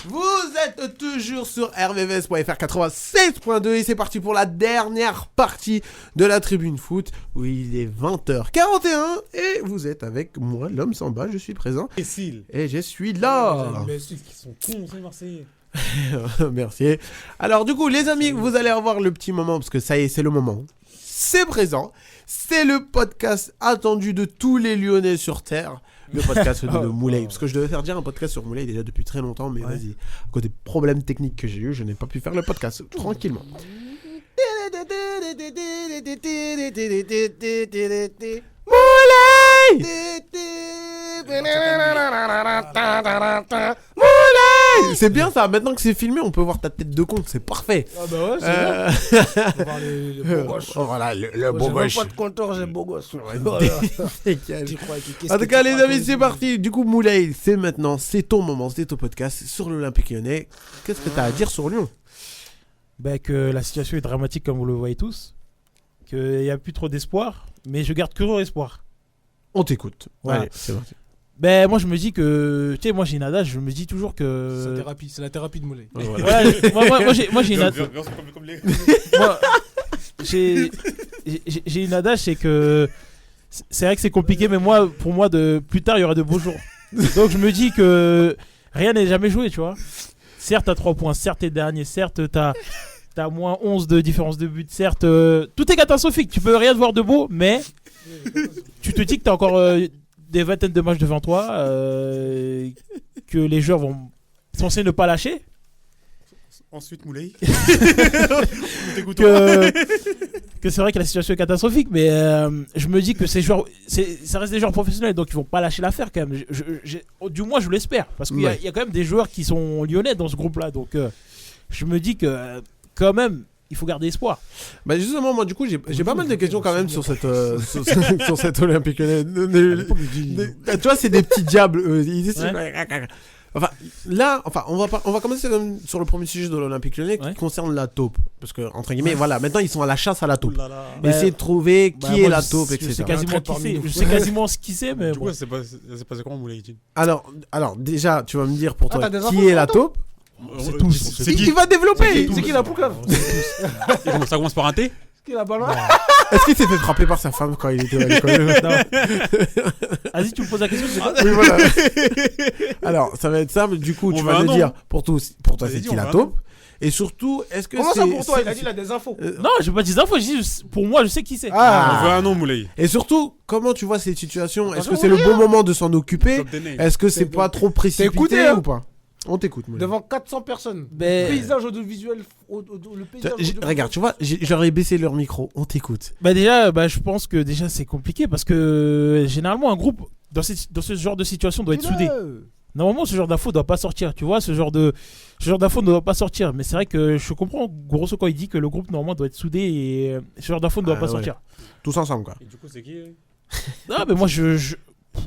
Vous êtes toujours sur rvvs.fr 96.2 et c'est parti pour la dernière partie de la Tribune Foot où il est 20h41 et vous êtes avec moi, l'homme sans bas, je suis présent. Et je suis là. Mais ceux qui sont cons, c'est Marseillais. Merci. Alors du coup les amis, vous allez avoir le petit moment parce que ça y est, c'est le moment. C'est présent. C'est le podcast attendu de tous les Lyonnais sur Terre. Le podcast de Moulay. Parce que je devais faire dire un podcast sur Moulay déjà depuis très longtemps, mais vas-y. À cause des problèmes techniques que j'ai eu, je n'ai pas pu faire le podcast tranquillement. Moulay! C'est bien ça, maintenant que c'est filmé, on peut voir ta tête de con, c'est parfait. Ah bah ouais, c'est bien. On va voir les beaux gosses. Oh, voilà, le beau gosse. J'ai pas de compteur, j'ai beau gosse. En tout cas, les amis, c'est parti. Du coup, Moulay, c'est maintenant, c'est ton moment, c'est ton podcast sur l'Olympique Lyonnais. Qu'est-ce que tu as à dire sur Lyon? Bah, que la situation est dramatique, comme vous le voyez tous. Qu'il n'y a plus trop d'espoir, mais je garde toujours espoir. On t'écoute. Voilà. Allez, c'est parti. Ben moi je me dis que, tu sais, moi j'ai une adage, je me dis toujours que... C'est la thérapie de Moulay. Voilà, moi j'ai une adage. J'ai une adage, c'est que c'est vrai que c'est compliqué, mais moi, pour moi, plus tard il y aura de beaux jours. Donc je me dis que rien n'est jamais joué, tu vois. Certes t'as 3 points, certes t'es dernier, certes t'as moins 11 de différence de but, certes tout est catastrophique, tu peux rien voir de beau, mais tu te dis que t'as encore des vingtaines de matchs devant toi, que les joueurs vont censés ne pas lâcher. Ensuite, Moulay. que c'est vrai que la situation est catastrophique, mais je me dis que ces joueurs, ça reste des joueurs professionnels, donc ils vont pas lâcher l'affaire quand même. Du moins, je l'espère, parce qu'il y a quand même des joueurs qui sont lyonnais dans ce groupe-là, donc je me dis que quand même, il faut garder espoir. Bah justement, moi du coup j'ai pas mal de questions quand même sur cette sur cette Olympique Lyonnais. Tu vois, c'est des petits diables. Enfin là, on va commencer sur le premier sujet de l'Olympique Lyonnais qui concerne la taupe, parce que entre guillemets voilà, maintenant ils sont à la chasse à la taupe. Essayer de trouver qui est la taupe, etc. Je sais quasiment ce qui c'est, mais du coup c'est passé comment Moulay? Alors déjà tu vas me dire pour toi qui est la taupe. C'est tous. C'est qui va développer? C'est qui la poucave? Ça commence par un T? Qui la ballon? Est-ce qu'il s'est fait frapper par sa femme quand il était à l'école? Vas-y, tu me poses la question, c'est quoi? Oui, voilà. Alors, ça va être simple. Du coup, tu vas me dire pour toi, c'est qui la taupe? Et surtout, est-ce que comment c'est... ça pour toi? Il a dit il a des infos. Non, je pas des infos, je dis pour moi, je sais qui c'est. On veut un nom, Moulay. Et surtout, comment tu vois cette situation? Est-ce que c'est le bon moment de s'en occuper? Est-ce que c'est pas trop précipité ou pas? On t'écoute, Moulay. Devant 400 personnes. Mais... Paysage audiovisuel. Le paysage regarde, tu vois, j'aurais baissé leur micro. On t'écoute. Bah déjà, je pense que déjà c'est compliqué parce que généralement un groupe dans ce genre de situation doit être soudé. Normalement, ce genre d'info doit pas sortir. Tu vois, ce genre d'info ne doit pas sortir. Mais c'est vrai que je comprends grosso quand il dit que le groupe normalement doit être soudé et ce genre d'info ne doit pas sortir. Tous ensemble, quoi. Et du coup, c'est qui? Non, mais moi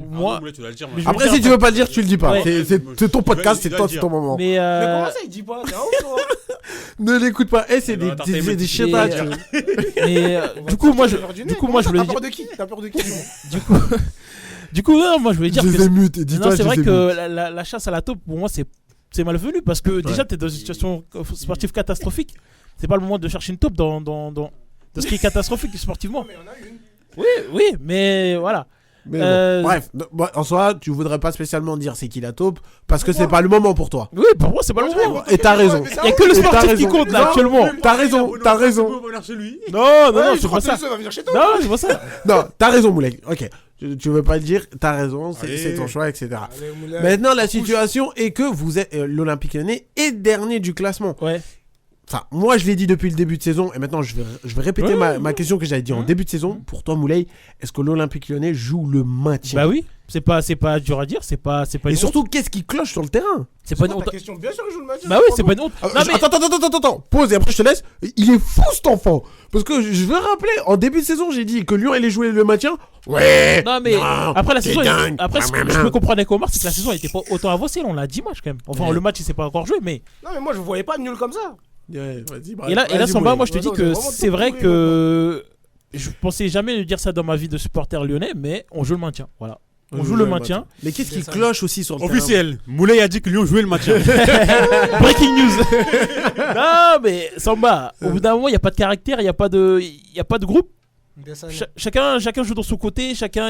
moi... Moulay, tu dois le dire, après, si tu veux pas le dire, tu le dis pas. Ouais. C'est ton podcast, c'est ton moment. Mais comment ça, il dit pas? Ne l'écoute pas. C'est des chiens. Mais du coup, moi, je voulais dire. T'as peur de qui? Du coup, non, moi, je voulais dire que. Non, c'est vrai que la chasse à la taupe, pour moi, c'est malvenu parce que déjà, t'es dans une situation sportive catastrophique. C'est pas le moment de chercher une taupe dans ce qui est catastrophique sportivement. Mais on a une. Oui, mais voilà. Mais bref, en soi, tu voudrais pas spécialement dire c'est qui la taupe parce que c'est pas le moment pour toi. Oui, pour moi, c'est pas le moment. Et t'as raison. Il y a que le sportif qui compte là actuellement. T'as raison. Non, c'est pas ça. Non, c'est pas ça. Non, t'as raison, Moulay. Ok. Tu veux pas le dire, t'as raison, c'est ton choix, etc. Allez, maintenant, la situation est que vous êtes l'Olympique Lyonnais est dernier du classement. Ouais. Enfin, moi je l'ai dit depuis le début de saison, et maintenant je vais répéter ma question que j'avais dit en début de saison. Pour toi, Moulay, est-ce que l'Olympique Lyonnais joue le maintien? Bah oui, c'est pas dur à dire, c'est pas et surtout, qu'est-ce qui cloche sur le terrain? C'est pas une honte. Question, bien sûr, il joue le maintien. Bah oui, c'est pas une honte. Attends, pause et après je te laisse. Il est fou cet enfant. Parce que je veux rappeler, en début de saison, j'ai dit que Lyon allait jouer le maintien. Ouais. Non mais après la saison, après ce que je peux comprendre avec Omar, c'est que la saison était pas autant avancée, on l'a 10 matchs quand même. Enfin, le match il s'est pas encore joué, mais. Non mais moi je voyais pas nul comme ça. Ouais, et là Samba, moi je te dis que c'est vrai que je pensais jamais dire ça dans ma vie de supporter lyonnais, mais on joue le maintien, voilà. On joue le maintien. Mais qu'est-ce qui C'est ça. cloche aussi sur le terrain? Officiel. Moulay a dit que Lyon jouait le maintien. Breaking news. Non, mais Samba, au bout d'un moment, il n'y a pas de caractère, il n'y a pas de groupe. Chacun joue dans son côté, chacun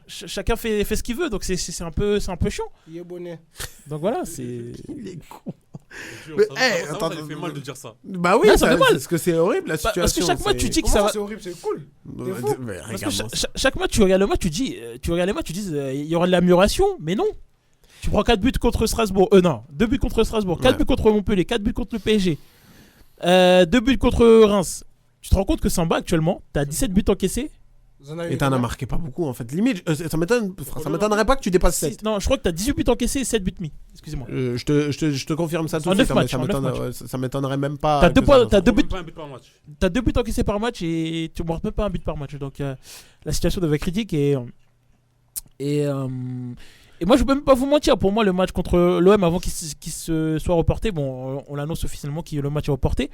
chacun fait ce qu'il veut, donc c'est un peu chiant. Il est bonnet. Donc voilà, c'est. Il est con. Mais, attends, ça fait mal de dire ça. Bah oui, Non, ça fait mal. parce que c'est horrible la situation. Parce que chaque mois, tu dis que ça Comment va. ça, c'est horrible, c'est cool. Ouais, fou. mais Parce que regarde-moi ça. chaque mois, tu regardes le match, tu dis il y aura de l'amélioration, mais non. Tu prends 4 buts contre Strasbourg. Non, 2 buts contre Strasbourg, 4 Ouais. buts contre Montpellier, 4 buts contre le PSG, 2 buts contre Reims. Tu te rends compte que Samba, actuellement, t'as 17 buts encaissés. Et t'en as marqué pas beaucoup en fait. Limite, ça m'étonnerait pas que tu dépasses 7. Non, je crois que t'as 18 buts encaissés et 7 buts mis. Excusez-moi. Je te confirme ça tout En de suite. 9 hein, mais matchs, ça en 9 m'étonnerait- matchs. ça m'étonnerait même pas. T'as deux que points- ça- t'as deux buts. Pas un but par match. T'as 2 buts encaissés par match et tu marques même pas un but par match. Donc la situation devait être critique et moi je peux même pas vous mentir. Pour moi le match contre l'OM avant qu'il se soit reporté, bon on l'annonce officiellement que le match est reporté.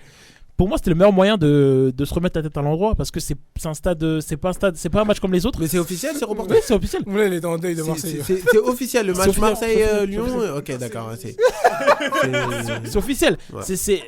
Pour moi c'était le meilleur moyen de se remettre la tête à l'endroit parce que c'est pas un match comme les autres. Mais c'est officiel, c'est reporté. Oui, c'est officiel. Moulay, il est en deuil de Marseille. C'est officiel le C'est match officiel, Marseille-Lyon. c'est officiel. Ok, d'accord. ouais, C'est officiel. Ouais. C'est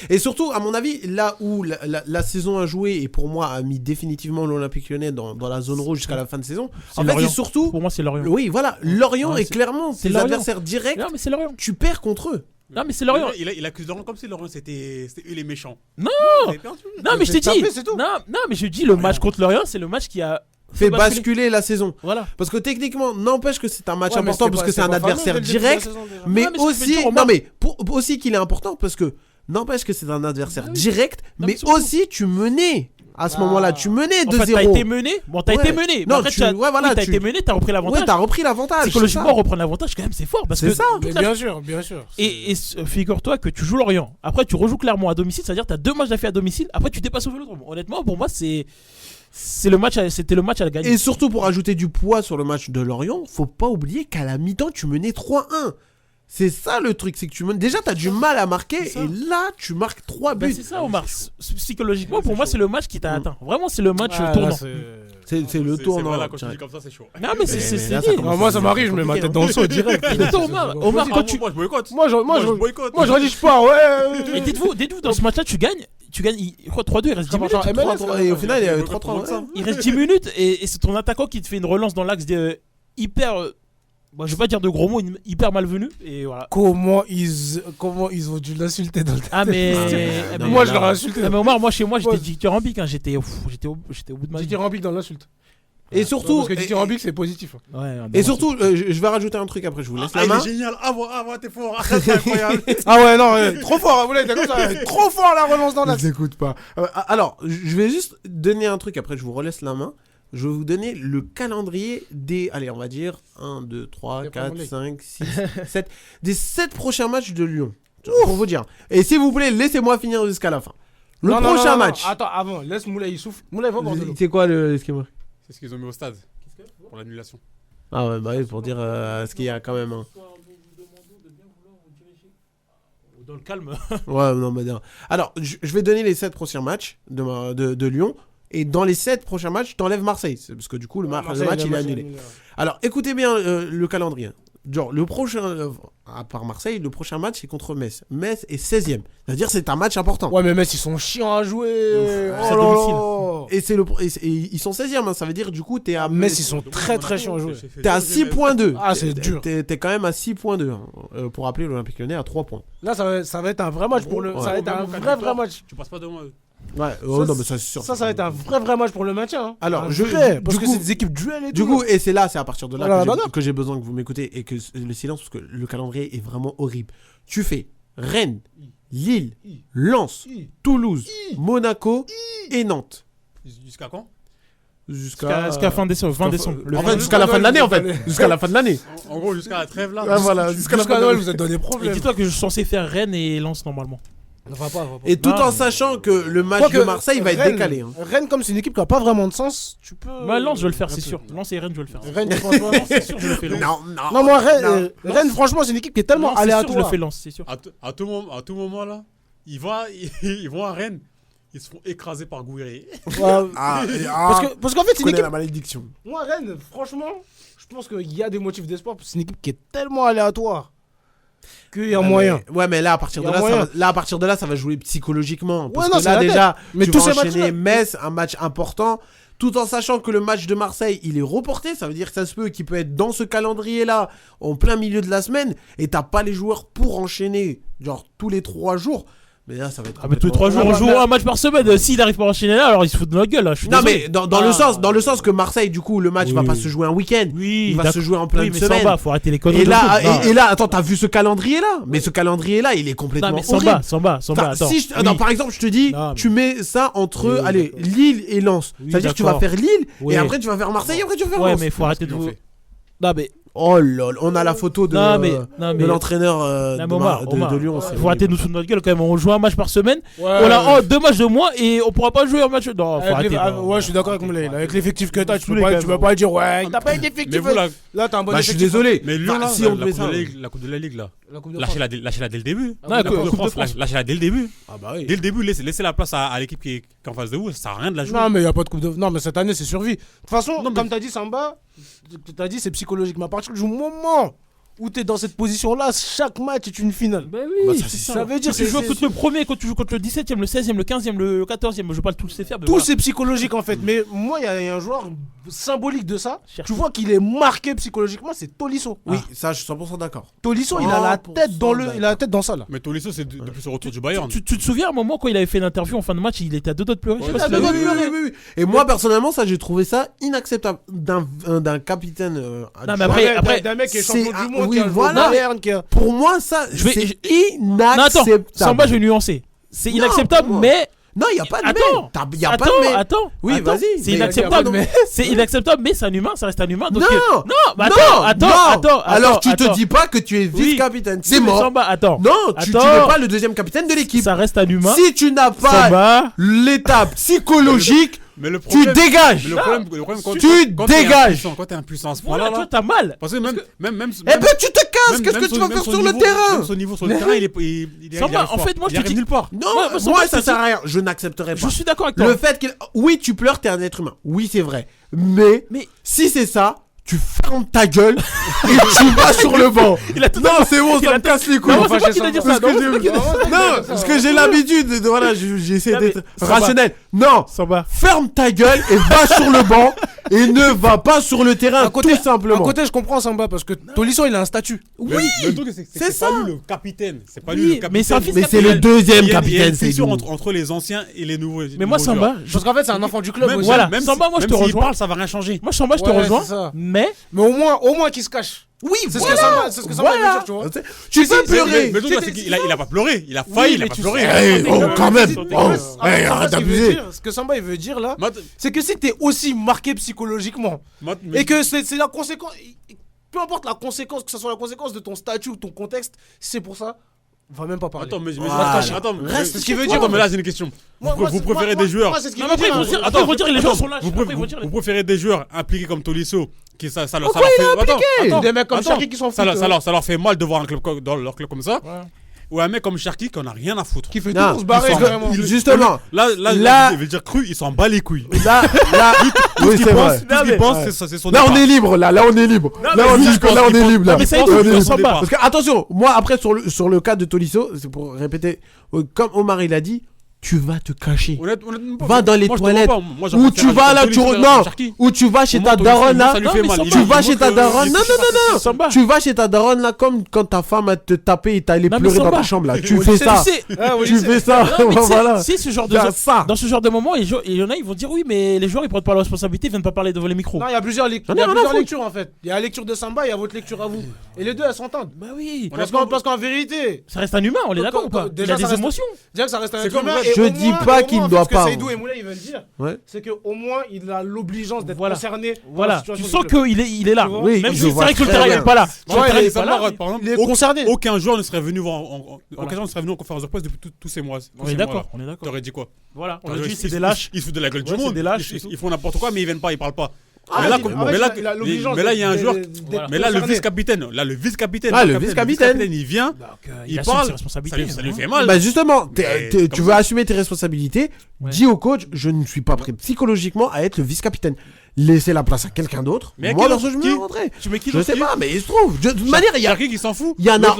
Et surtout, à mon avis, là où la saison a joué et pour moi a mis définitivement l'Olympique Lyonnais dans la zone rouge jusqu'à la fin de saison. En fait, Lorient. c'est surtout. Pour moi c'est Lorient. Oui, voilà, Lorient Ouais, est clairement c'est tes Lorient. adversaires directs. Non mais c'est Lorient. Tu perds contre eux. Non mais c'est Lorient. Il accuse Lorient comme si Lorient c'était eux les méchants. Non. Vous avez perdu. Non mais je t'ai C'est dit. tapé, c'est tout. Non mais je dis le match contre Lorient c'est le match qui a Fait basculer. basculer la saison. Voilà. Parce que techniquement, n'empêche que c'est un match Ouais, mais important c'était parce pas- que c'est un c'était pas adversaire fameux dès le début de la direct. saison, déjà. Mais Ouais, mais ce que je veux aussi, dire, non Omar- mais aussi qu'il est important parce que n'empêche que c'est un adversaire Ah oui. direct, Non, mais mais surtout- aussi tu menais à ce Ah. moment-là, tu menais En fait, 2-0. t'as été mené. Bon, t'as Ouais. été mené. Mais Non, après, tu- t'as ouais, voilà, oui, t'as tu- été mené, t'as repris l'avantage. Ouais, t'as repris l'avantage. Psychologiquement, c'est ça. reprendre l'avantage, quand même, c'est fort. Parce C'est que ça. toute Mais la- bien sûr, bien sûr. Et figure-toi que tu joues Lorient. Après, tu rejoues Clermont à domicile. C'est-à-dire que t'as 2 matchs d'affilée à domicile. Après, tu dépasses au Vélodrome. Honnêtement, pour moi, c'était le match à gagner. Et surtout pour ajouter du poids sur le match de Lorient, faut pas oublier qu'à la mi-temps, tu menais 3-1. C'est ça le truc, c'est que tu mènes. Déjà, t'as du mal à marquer C'est ça. et là, tu marques 3 Ben, buts. c'est ça, Omar. Psychologiquement, pour moi, c'est le match qui t'a atteint. Vraiment, c'est le match tournant. C'est le tournant. Voilà, quand tu tiens. dis comme ça, c'est chaud. Non, mais c'est là, dit. ça commence Moi, ça m'arrive, je mets ma tête dans le seau direct. Attends, Omar, quand tu. Moi, je boycotte. Moi, je boycotte. j'aurais dit, je pars, ouais. Et dites-vous, dans ce match-là, tu gagnes, je crois 3-2, il reste 10 minutes. Franchement, MLS, 3-3, et au final, il y a eu boycotte 3-3. pour ça. ouais. Il reste 10 minutes et c'est ton attaquant qui te fait une relance dans l'axe hyper. Je vais pas dire de gros mots, hyper malvenu. Et voilà. Comment ils ont dû l'insulter dans le Ah, mais. Ah, mais- eh, non, mais- Moi, mais je là- leur ai insulté. Ah, mais Omar, moi chez moi j'étais Ouais. dithyrambique, hein. j'étais au bout de ma J'ai vie. dit Rambic dans l'insulte. Et surtout, Parce que dithyrambique, c'est positif. Ouais, et surtout, je vais rajouter un truc après, je vous laisse Ah, la il main. est génial. Ah, t'es fort. C'est incroyable. Ah ouais, non, trop fort, vous l'avez comme ça. Trop fort la relance dans la. Ne t'écoute pas. Alors, je vais juste donner un truc, après je vous relaisse la main. Je vais vous donner le calendrier des, allez, on va dire 1, 2, 3, C'est pas 4, mon lit. 5, 6, 7, des 7 prochains matchs de Lyon. Pour vous dire. Et s'il vous plaît, laissez-moi finir jusqu'à la fin. Le Non, non, prochain non, non, match. Attends, avant, laisse Moulay, il souffle. Moulay, va boire de l'eau. C'est quoi le schéma? C'est ce qu'ils ont mis au stade pour l'annulation. Ah ouais, bah oui, pour dire ce qu'il y a quand même. Hein. Dans le calme. Ouais, non, mais non. Alors, je vais donner les 7 prochains matchs de Lyon. Et dans les 7 prochains matchs, t'enlèves Marseille. Parce que du coup, le match il est annulé. Alors, écoutez bien le calendrier. Genre, le prochain, à part Marseille, le prochain match c'est contre Metz. Metz est 16ème. C'est-à-dire c'est un match important. Ouais, mais Metz, ils sont chiants à jouer. c'est à Oh là domicile. là. Et, et ils sont 16ème. Hein. Ça veut dire, du coup, t'es à, Metz, ils sont très très chiants à jouer. t'es à 6.2. Ah, c'est dur. T'es quand même à 6.2. Hein. Pour rappeler, l'Olympique Lyonnais à 3 points. Là, ça va être un vrai match pour le. Ouais. Ça va être un vrai match. Tu passes pas devant eux. Ouais, oh, non, mais ça, c'est sûr. Ça va être un vrai match pour le maintien. Hein. Alors, Un je- vrai, du parce que coup- c'est des équipes duel et tout. Du coup, et c'est à partir de là Voilà, que j'ai- bah non. que j'ai besoin que vous m'écoutez et que le silence, parce que le calendrier est vraiment horrible. Tu fais Rennes, Lille, Lens, Toulouse, Monaco et Nantes. Jusqu'à quand? Jusqu'à fin décembre. 20 décembre. Le En 20. fait, jusqu'à la fin de l'année, en fait. Jusqu'à la fin de l'année. En gros, jusqu'à la trêve là. Ah, voilà, jusqu'à la fin Jusqu'à de Noël, l'année. vous êtes dans des Et problèmes. dis-toi que je suis censé faire Rennes et Lens normalement. Va pas. Et tout Non, en mais- sachant que le match Quoique, de Marseille va être Rennes- décalé. Hein. Rennes, comme c'est une équipe qui a pas vraiment de sens, tu peux. Moi, Lens, je vais le faire, c'est sûr. Lens et Rennes, je vais le faire. Rennes, franchement. C'est sûr, je le fais Lens. Non. Non, moi, Rennes, Non. Rennes, franchement, c'est une équipe qui est tellement Lens, c'est sûr, je le aléatoire. fais Lens, c'est sûr. À tout moment là, ils vont à Rennes. Ils se font écraser par Gouiri. Parce qu'en fait, c'est une connais équipe. la malédiction. Moi, Rennes, franchement, je pense qu'il y a des motifs d'espoir. C'est une équipe qui est tellement aléatoire qu'il y a moyen. Ouais, mais là, à partir Y de a là, moyen. ça va jouer psychologiquement. Parce Ouais, non, que c'est là, la tête. déjà, Mais tu tous vas ces enchaîner matchs-là- Metz, un match important, tout en sachant que le match de Marseille, il est reporté. Ça veut dire que ça se peut qu'il peut être dans ce calendrier-là, en plein milieu de la semaine, et t'as pas les joueurs pour enchaîner, genre, tous les 3 jours. Mais là, ça va être. Ah, mais tous les 3 jours, on joue un match par semaine. S'il n'arrive pas à enchaîner là, alors il se fout de notre gueule. Là. Je suis Non, désolé. mais dans le sens que Marseille, du coup, le match va Oui. pas se jouer un week-end. Oui, il va d'accord. se jouer en pleine Oui, mais semaine. Samba, faut arrêter les conneries. Et de là, foot. et là, attends, t'as vu ce calendrier-là? Mais ce calendrier-là, il est complètement Non, mais horrible. Samba, Enfin, attends. si je- Oui. non, par exemple, je te dis, Non, mais- tu mets ça entre, Oui, allez, d'accord. Lille et Lens. Oui, C'est-à-dire que tu vas d'accord. faire Lille, Oui. et après tu vas faire Marseille, et après tu vas faire Ouais, Lens. mais faut arrêter de Ils l'ont vous. fait. Non, mais. Oh lol, on a la photo de, Non, mais de l'entraîneur Omar, de Lyon. il faut arrêter de nous foutre de notre gueule quand même. On joue un match par semaine. Ouais, On a 2 matchs de moins et on pourra pas jouer un match. Non, faut arrêter. non. Ouais, je suis d'accord avec Moulay. Avec l'effectif que t'as, tu Saoulé, peux quand même. pas dire ouais, t'as pas été effectif. Mais vous, là, Là, t'as un bon Bah, je suis effectif. désolé. mais Lyon, Enfin, là, si on la met coupe ça. de la Ligue, la Coupe de la Ligue, là. La Coupe de France. Lâchez-la dès le début. Non, La Coupe de France, France. lâchez-la dès le début. Ah bah oui. Dès le début, laissez la place à l'équipe qui est en face de vous. Ça sert à rien de la jouer. Non, mais il n'y a pas de Coupe de Non, mais cette année, c'est survie. De toute façon, Non, mais- comme t'as dit, Samba, t'as dit, c'est psychologique. Mais à partir du moment où t'es dans cette position-là, chaque match est une finale. Bah Bah, oui, ça, c'est c'est ça. Ça veut dire Quand tu c'est- joues c'est- contre le premier, quand tu joues contre le 17ème, le 16ème, le 15ème, le 14ème, je parle tous ces faire. Tout c'est psychologique en fait. Mais moi, il y a un joueur symbolique de ça. Cherche. Tu vois qu'il est marqué psychologiquement, c'est Tolisso. Oui, ça, je suis 100% d'accord. Tolisso, il a la 100% tête il a la tête dans ça là. Mais Tolisso, c'est depuis ce retour du Bayern. Tu te souviens à un moment quand il avait fait l'interview en fin de match, il était à 2 doigts de pleurer. Je sais Ouais, pas si il a tu l'as deux vu. doigts de pleurer. Oui. Et moi, personnellement, ça, j'ai trouvé ça inacceptable d'un capitaine. Non, mais adjoint. après, d'un mec qui est c'est champion un- du monde, oui, qui a joué au voilà. Bayern, qui a. Pour moi, ça, Je vais- c'est Non, attends, inacceptable. Samba, je vais nuancer. C'est Non, inacceptable, comment mais. Non, il n'y a pas de Attends, mais. Il n'y a pas de mais. attends. Oui, attends. vas-y, C'est mais inacceptable, y a pas de mais c'est inacceptable, mais c'est un humain, ça reste un humain. Donc Non, bah non, attends. Alors, tu te attends. dis pas que tu es Oui. vice-capitaine. Oui, C'est mais mort. Samba, attends. Non, tu n'es Attends. pas le deuxième capitaine de l'équipe. Ça reste un humain. Si tu n'as pas Samba. l'étape psychologique, Mais le tu problème, dégages. mais le problème, quand Tu quand t'es dégages. impuissant, quand t'es impuissant à ce Voilà, point-là, toi, t'as mal. parce que même. Eh ben, tu te casses. Qu'est-ce que tu vas faire sur le terrain? Même son niveau sur le terrain, il est. Samba, en fait, moi, je te arrive dis- nulle part. Non, Ouais, moi, ça, ça sert à rien. Je n'accepterai pas. Je suis d'accord avec toi. Le fait qu'il. Oui, tu pleures, t'es un être humain. Oui, c'est vrai. Mais si c'est ça, tu fermes ta gueule et tu vas sur le banc. Il a tout Non, c'est bon, ça me casse les couilles. Non, c'est Enfin, pas qu'il a dit ça. parce que Non, j'ai- c'est pas qu'il a dit ça. Non, parce que j'ai l'habitude de. Voilà, j'essaie Non, mais d'être ça va. rationnel. Non, Samba. ferme ta gueule et va sur le banc et ne va pas sur le terrain, À côté, tout simplement. à côté, je comprends Samba parce que Tolisso, il a un statut. Oui, Le truc, c'est c'est pas ça. lui le capitaine. C'est pas Oui, lui le capitaine. mais c'est un fils Mais c'est capitaine. le deuxième Il y a capitaine, une c'est fissure nous. entre les anciens et les nouveaux. Mais moi, Samba, Parce qu'en fait, c'est un enfant du club Même, aussi. voilà. même Samba, moi, je te même s'il rejoins. parle, ça va rien changer. Moi, Samba, je te Ouais, rejoins. c'est ça. Mais. Mais au moins qu'il se cache. Oui, C'est ce voilà. que Samba, c'est ce que Samba veut Voilà. dire, tu vois. Tu peux Mais pleurer. le truc, là, c'est qu'il a pas pleuré. Il a failli, il a mais pas tu pleuré. sais- Eh, oh, quand même. En Oh, fait, eh, Samba, arrête ce qu'il veut d'abuser. dire- Ce que Samba il veut dire là, Moi, c'est que si t'es aussi marqué psychologiquement et que c'est la conséquence, peu importe la conséquence, que ce soit la conséquence de ton statut ou ton contexte, si c'est pour ça, on va même pas parler. Attends, mais Voilà. Reste ce qu'il veut dire. Attends, mais là, j'ai une question. Vous préférez des joueurs. Moi, c'est ce qu'il Non, veut mais après, dire. ils vont dire- hein. après, ils vont dire les gens sont lâches. Vous Après, ils vont dire les- préférez des joueurs impliqués comme Tolisso qui ça leur Pourquoi il est impliqué Des mecs comme attends, Cherki qui s'en foutent. ça leur fait mal de voir un club dans leur club comme ça. Ouais. Ou un mec comme Cherki qui en a rien à foutre. Qui fait tout Non, pour se barrer ils sont- carrément. Justement, Là, je vais dire cru, il s'en bat les couilles. là, Tout oui, ce qu'il c'est pense, vrai. tout ce qu'il pense, c'est son Là, on départ. est libre, là, on est libre. Non, Là, mais on lui, dit je que pense là, on qu'il est pense- libre, là. Non, mais ça, il On faut est que libre. Samba. Parce que, attention, moi, après, sur le cas de Tolisso, c'est pour répéter, comme Omar, il a dit, tu vas te cacher. Honnêtement, Va dans les moi, je te toilettes. comprends pas. Moi, j'en Ou préfère tu vas là, Tolisso tu que non, Cherki. ou tu vas chez Moi, ta Tolisso, daronne là. ça lui Non, fait mais mal. Samba, Tu Il vas montre chez ta que- daronne. il Non, est non, non, non. Samba. Tu vas chez ta daronne là, comme quand ta femme elle te tapait et t'allais Non, mais pleurer dans Samba. ta chambre là. Tu Au fais lycée, ça. tu sais. Tu fais ça. Non, mais tu sais, Voilà. si ce genre de C'est ça. dans ce genre de moment, il y en a, ils vont dire oui, mais les joueurs ils prennent pas la responsabilité, ils viennent pas parler devant les micros. Non, il y a plusieurs J'en ai rien à foutre. lectures en fait. Il y a la lecture de Samba, il y a votre lecture à vous. Et les deux elles s'entendent. Bah oui. Parce qu'en vérité, Ça reste un humain, on est d'accord ou pas? Déjà, Il a ça des reste- émotions. déjà que ça reste un C'est être comme humain. moi, et je au dis moins- pas et au qu'il moins, doit ce que pas. Seydou et Moulay ils veulent dire, Ouais. c'est qu'au moins il a l'obligeance d'être Voilà. concerné. par la Voilà, situation tu du sens club. qu'il est là. Tu vois Oui, Même je si c'est vois vrai que le très terrain il bien. est pas là. Sur le Ouais, terrain, il il est pas là. Par exemple, Il est concerné. aucun joueur ne serait venu aucun joueur ne serait venu en conférence de presse depuis tous ces mois. On est d'accord, on est d'accord. T'aurais dit quoi? Voilà, on a T'aurais dit dit, c'est des lâches. Ils se foutent de la gueule du Ouais, c'est monde. des lâches et tout. Ils font n'importe quoi, mais ils viennent pas, ils parlent pas. Mais là, il y a un joueur. Mais là, le vice-capitaine. Le vice-capitaine, il vient, il parle. Ça lui fait mal. Bah justement, tu veux assumer tes responsabilités. Dis au coach, je ne suis pas prêt psychologiquement à être le vice-capitaine. Laissez la place à quelqu'un d'autre. Mais moi, perso, je me rentrer. Tu mets qui? Je sais pas, mais il se trouve. De toute manière, il y a qui s'en fout. Il y en a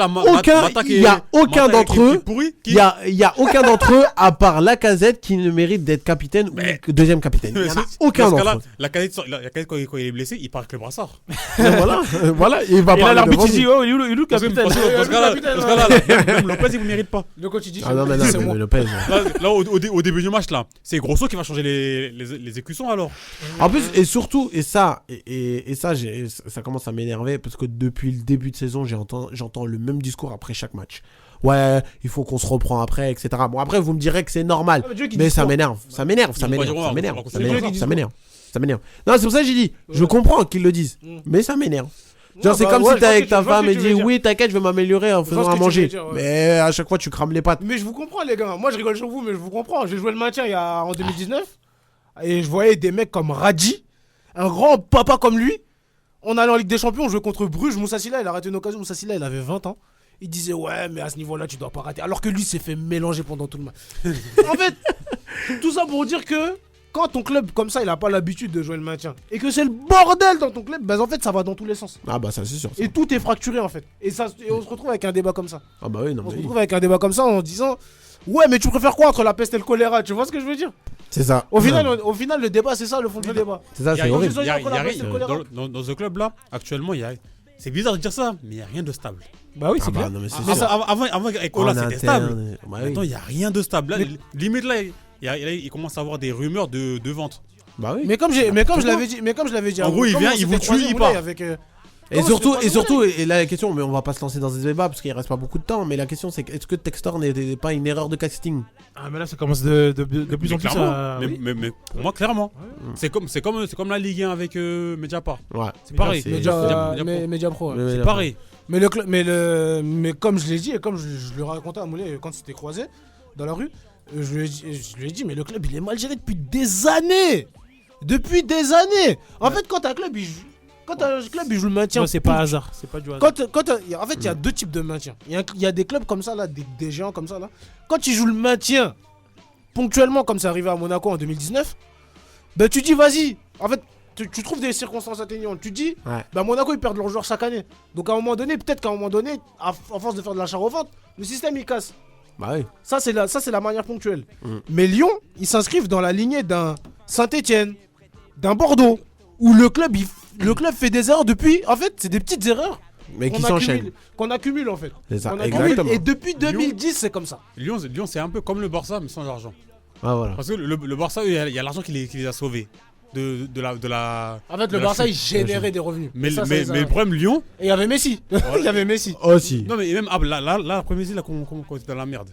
aucun d'entre eux. Il y a aucun d'entre eux à part Lacazette qui ne mérite d'être capitaine ou deuxième capitaine. Il y en a aucun d'entre eux. Lacazette, quand il est blessé, il part avec le brassard. Voilà, il va pas. L'arbitre dit, oh, il est où le capitaine? Parce que là, même Lopez, il ne mérite pas. Le coach, il dit, ah non, mais Lopez. Là, au début du match, là, c'est Grosso qui va changer les écussons alors. En plus, et surtout, et ça commence à m'énerver parce que depuis le début de saison, j'entends le même discours après chaque match. Ouais, il faut qu'on se reprend après, etc. Bon, après, vous me direz que c'est normal, mais ça m'énerve. Ça m'énerve. Non, c'est pour ça que j'ai dit, je comprends qu'ils le disent, mais ça m'énerve. Genre, c'est comme si t'es avec ta femme et dis oui, t'inquiète, je vais m'améliorer en faisant à manger. Mais à chaque fois, tu crames les pattes. Mais je vous comprends, les gars. Moi, je rigole sur vous, mais je vous comprends. J'ai joué le maintien en 2019 et je voyais des mecs comme Radji, un grand papa comme lui. On allait en Ligue des Champions, on jouait contre Bruges. Moussa Silla, il a raté une occasion. Moussa Silla, il avait 20 ans. Il disait ouais, mais à ce niveau-là, tu dois pas rater. Alors que lui s'est fait mélanger pendant tout le match. En fait, tout ça pour dire que quand ton club comme ça, il a pas l'habitude de jouer le maintien et que c'est le bordel dans ton club, bah en fait, ça va dans tous les sens. Ah bah ça c'est sûr. Ça. Et tout est fracturé en fait. Et on se retrouve avec un débat comme ça. Ah bah oui, non. On se retrouve avec un débat comme ça en disant ouais, mais tu préfères quoi entre la peste et le choléra? Tu vois ce que je veux dire? C'est ça. Au final, le débat, c'est ça le fond du débat. C'est ça, c'est horrible. Dans ce club-là, actuellement, c'est bizarre de dire ça, mais il n'y a rien de stable. Bah oui, c'est clair. Mais ça, avant avec Ola, c'était stable. Maintenant, il n'y a rien de stable. Là, limite, là, il commence à avoir des rumeurs de vente. Bah oui. Mais comme je l'avais dit. En gros, il vient, il vous tue, il part. Et surtout, et là la question, mais on va pas se lancer dans ce débat parce qu'il reste pas beaucoup de temps, mais la question c'est est-ce que Textor n'est pas une erreur de casting? Ah mais là ça commence de plus en plus à... Mais pour moi clairement, c'est comme la Ligue 1 avec Mediapart. Ouais. C'est pareil. Mediapro. C'est pareil. Mais comme je l'ai dit et comme je le racontais à Moulay quand c'était croisé dans la rue, je lui ai dit mais le club il est mal géré depuis des années. En fait quand un club il joue le maintien. Non, c'est pas hasard, c'est pas du hasard. En fait, il y a deux types de maintien. Il y a des clubs comme ça, là, des géants comme ça. Là. Quand ils jouent le maintien, ponctuellement, comme c'est arrivé à Monaco en 2019, ben, tu dis, vas-y. En fait, tu trouves des circonstances atteignantes. Tu dis, ben, Monaco, ils perdent leurs joueurs chaque année. Donc, à un moment donné, peut-être qu'à un moment donné, à force de faire de l'achat-revente, le système, il casse. Bah oui. Ça, c'est la manière ponctuelle. Mais Lyon, ils s'inscrivent dans la lignée d'un Saint-Etienne, d'un Bordeaux, où le club fait des erreurs depuis. En fait, c'est des petites erreurs. Mais qui s'enchaînent. Qu'on accumule en fait. C'est ça, exactement. Et depuis 2010, c'est comme ça. Lyon, c'est un peu comme le Barça, mais sans argent. Ah voilà. Parce que le Barça, il y a l'argent qui les a sauvés. De la. En fait, le Barça, il générait des revenus. Mais le problème, Lyon. Et il y avait Messi. Il y avait Messi. Aussi. Non, mais même là, après Messi, là, qu'on était dans la merde.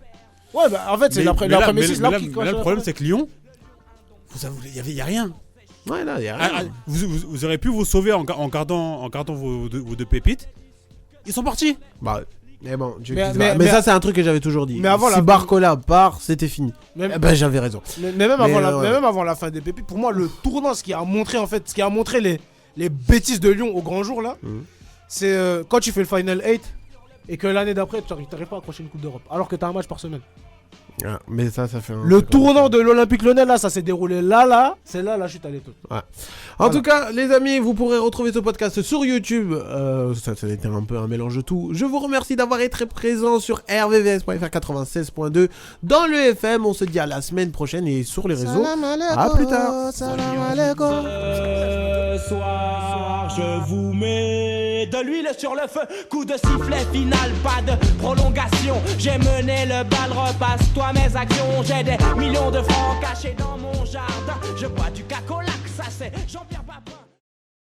Ouais, bah en fait, c'est l'après Messi. Là, le problème, c'est que Lyon, il y a rien. Ouais, là, il y a rien. Vous aurez pu vous sauver en gardant vos deux pépites. Ils sont partis. Bah, mais bon, mais ça, c'est un truc que j'avais toujours dit. Mais avant si Barcola part, c'était fini. J'avais raison. Mais même avant la fin des pépites, pour moi, le tournant, ce qui a montré les bêtises de Lyon au grand jour, là, c'est quand tu fais le Final 8 et que l'année d'après, tu n'arrives pas à accrocher une Coupe d'Europe. Alors que tu as un match par semaine. Ah, mais ça fait le tournant de l'Olympique Lyonnais là, ça s'est déroulé là, c'est là la chute à l'étoile. Ouais. En tout cas, les amis, vous pourrez retrouver ce podcast sur YouTube. Ça a été un peu un mélange de tout. Je vous remercie d'avoir été présent sur rvvs.fr 96.2 dans le FM. On se dit à la semaine prochaine et sur les réseaux. À plus tard. Ce soir, je vous mets de l'huile sur le feu. Coup de sifflet final, pas de prolongation. J'ai mené le bal, repasse-toi mes actions. J'ai des millions de francs cachés dans mon jardin. Je bois du cacolac, ça c'est Jean-Pierre Papin.